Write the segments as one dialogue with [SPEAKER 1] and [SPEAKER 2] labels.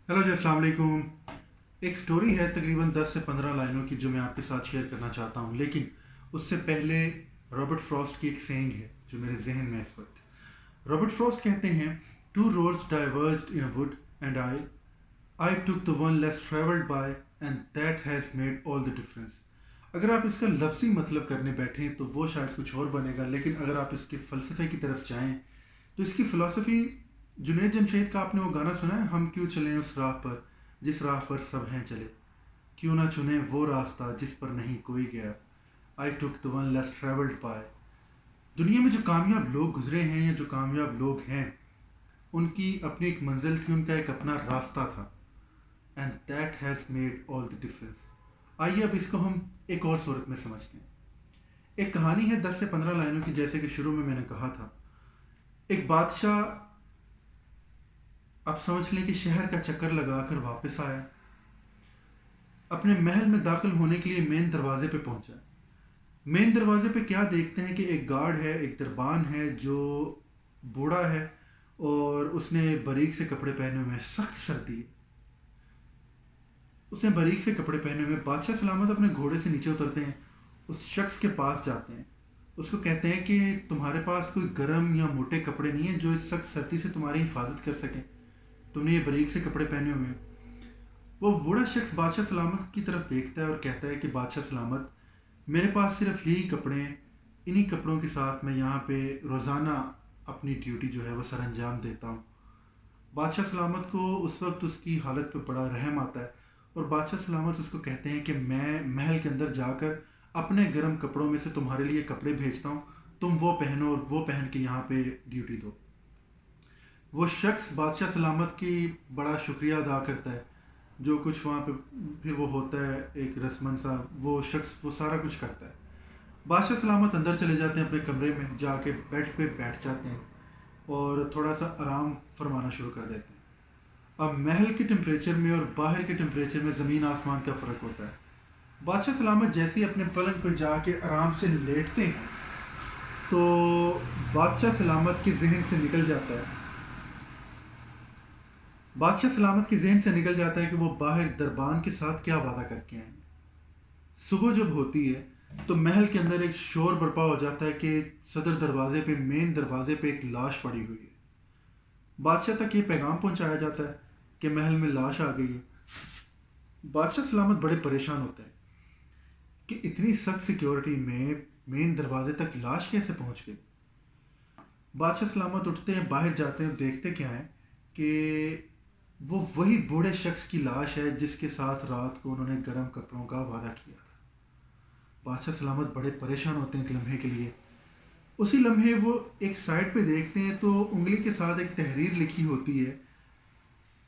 [SPEAKER 1] Hello जी, अस्सलाम वालेकुम। एक स्टोरी है तकरीबन 10 से 15 लाइनों की जो मैं आपके साथ शेयर करना चाहता हूँ, लेकिन उससे पहले रॉबर्ट फ्रॉस्ट की एक सेइंग है जो मेरे जहन में है इस वक्त। रॉबर्ट फ्रॉस्ट कहते हैं, two roads diverged in a wood and I took the one less travelled by and that has made all the difference. अगर आप इसका लफ्ज़ी मतलब करने बैठें तो वो शायद कुछ और बनेगा, लेकिन अगर आप इसके फ़लसफ़े की तरफ जाएं तो इसकी फ़िलासफ़ी, जुनैद जमशेद का आपने वो गाना सुना है, हम क्यों चलें उस राह पर जिस राह पर सब हैं चले, क्यों ना चुने वो रास्ता जिस पर नहीं कोई गया, I took the one less travelled by. दुनिया में जो कामयाब लोग गुजरे हैं या जो कामयाब लोग हैं, उनकी अपनी एक मंजिल थी, उनका एक अपना रास्ता था, and that has made all the difference. आइए अब इसको हम एक और सूरत में समझते हैं। एक कहानी है 10 से 15 लाइनों की, जैसे कि शुरू में मैंने कहा था। एक बादशाह, आप समझ लें कि शहर का चक्कर लगाकर वापस आया, अपने महल में दाखिल होने के लिए मेन दरवाजे पे पहुंचा। मेन दरवाजे पे क्या देखते हैं कि एक गार्ड है, एक दरबान है जो बूढ़ा है और उसने बारीक से कपड़े पहने हुए हैं, सख्त सर्दी है। उसने बारीक से कपड़े पहने हुए हैं। बादशाह सलामत अपने घोड़े से नीचे उतरते हैं, उस शख्स के पास जाते हैं, उसको कहते हैं कि तुम्हारे पास कोई गर्म या मोटे कपड़े नहीं है जो इस सख्त सर्दी से तुम्हारी हिफाजत कर सकें, तुमने ये बारीक से कपड़े पहने हुए हैं। वो बूढ़ा शख्स बादशाह सलामत की तरफ देखता है और कहता है कि बादशाह सलामत, मेरे पास सिर्फ यही कपड़े हैं, इन्हीं कपड़ों के साथ मैं यहाँ पे रोज़ाना अपनी ड्यूटी जो है वो सर अंजाम देता हूँ। बादशाह सलामत को उस वक्त उसकी हालत पे बड़ा रहम आता है और बादशाह सलामत उसको कहते हैं कि मैं महल के अंदर जाकर अपने गर्म कपड़ों में से तुम्हारे लिए कपड़े भेजता हूँ, तुम वो पहनो और वो पहन के यहाँ पे ड्यूटी दो। वो शख्स बादशाह सलामत की बड़ा शुक्रिया अदा करता है। जो कुछ वहाँ पे फिर वो होता है, एक रस्मन सा, वो शख्स वो सारा कुछ करता है। बादशाह सलामत अंदर चले जाते हैं, अपने कमरे में जाके बेड पे बैठ जाते हैं और थोड़ा सा आराम फरमाना शुरू कर देते हैं। अब महल के टेम्परेचर में और बाहर के टेम्परेचर में ज़मीन आसमान का फ़र्क होता है। बादशाह सलामत जैसे ही अपने पलंग पर जाके आराम से लेटते हैं तो बादशाह सलामत के जहन से निकल जाता है, बादशाह सलामत के जहन से निकल जाता है कि वो बाहर दरबान के साथ क्या वादा करके आए हैं। सुबह जब होती है तो महल के अंदर एक शोर बर्पा हो जाता है कि सदर दरवाजे पे, मेन दरवाजे पे एक लाश पड़ी हुई है। बादशाह तक ये पैगाम पहुंचाया जाता है कि महल में लाश आ गई है। बादशाह सलामत बड़े परेशान होते हैं कि इतनी सख्त सिक्योरिटी में मेन दरवाजे तक लाश कैसे पहुंच गई। बादशाह सलामत उठते हैं, बाहर जाते हैं, देखते क्या है कि वो वही बूढ़े शख्स की लाश है जिसके साथ रात को उन्होंने गर्म कपड़ों का वादा किया था। बादशाह सलामत बड़े परेशान होते हैं एक लम्हे के लिए। उसी लम्हे वो एक साइड पे देखते हैं तो उंगली के साथ एक तहरीर लिखी होती है।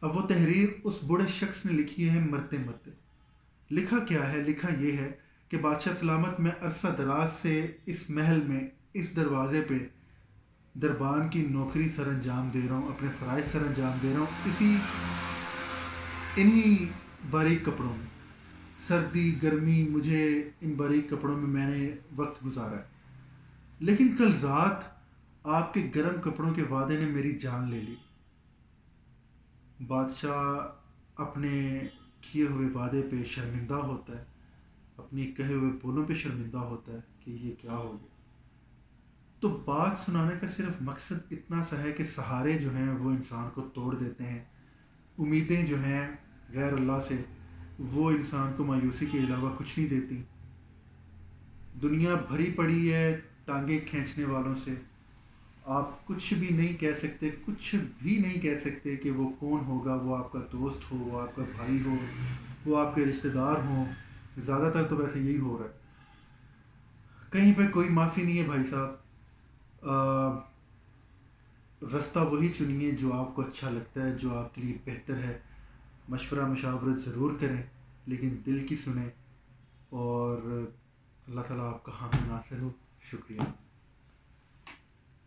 [SPEAKER 1] अब वो तहरीर उस बूढ़े शख्स ने लिखी है मरते मरते। लिखा क्या है? लिखा ये है कि बादशाह सलामत, मैं अरसा दराज से इस महल में, इस दरवाज़े पे दरबान की नौकरी सर अंजाम दे रहा हूँ, अपने फ़राइज़ सर अंजाम दे रहा हूँ, इन्हीं बारीक कपड़ों में। सर्दी गर्मी मुझे इन बारीक कपड़ों में मैंने वक्त गुजारा है, लेकिन कल रात आपके गर्म कपड़ों के वादे ने मेरी जान ले ली। बादशाह अपने किए हुए वादे पे शर्मिंदा होता है, अपनी कहे हुए बोलों पे शर्मिंदा होता है कि ये क्या हो गया। तो बात सुनाने का सिर्फ मकसद इतना सा है कि सहारे जो हैं वो इंसान को तोड़ देते हैं, उम्मीदें जो हैं गैर अल्लाह से, वो इंसान को मायूसी के अलावा कुछ नहीं देती। दुनिया भरी पड़ी है टांगे खींचने वालों से। आप कुछ भी नहीं कह सकते, कुछ भी नहीं कह सकते कि वो कौन होगा, वो आपका दोस्त हो, वो आपका भाई हो, वो आपके रिश्तेदार हों। ज़्यादातर तो वैसे यही हो रहा है। कहीं पे कोई माफ़ी नहीं है भाई साहब। रास्ता वही चुनिए जो आपको अच्छा लगता है, जो आपके लिए बेहतर है। मशवरा मशावरत ज़रूर करें, लेकिन दिल की सुने। और अल्लाह ताला आपका हामी नासिर हो। शुक्रिया।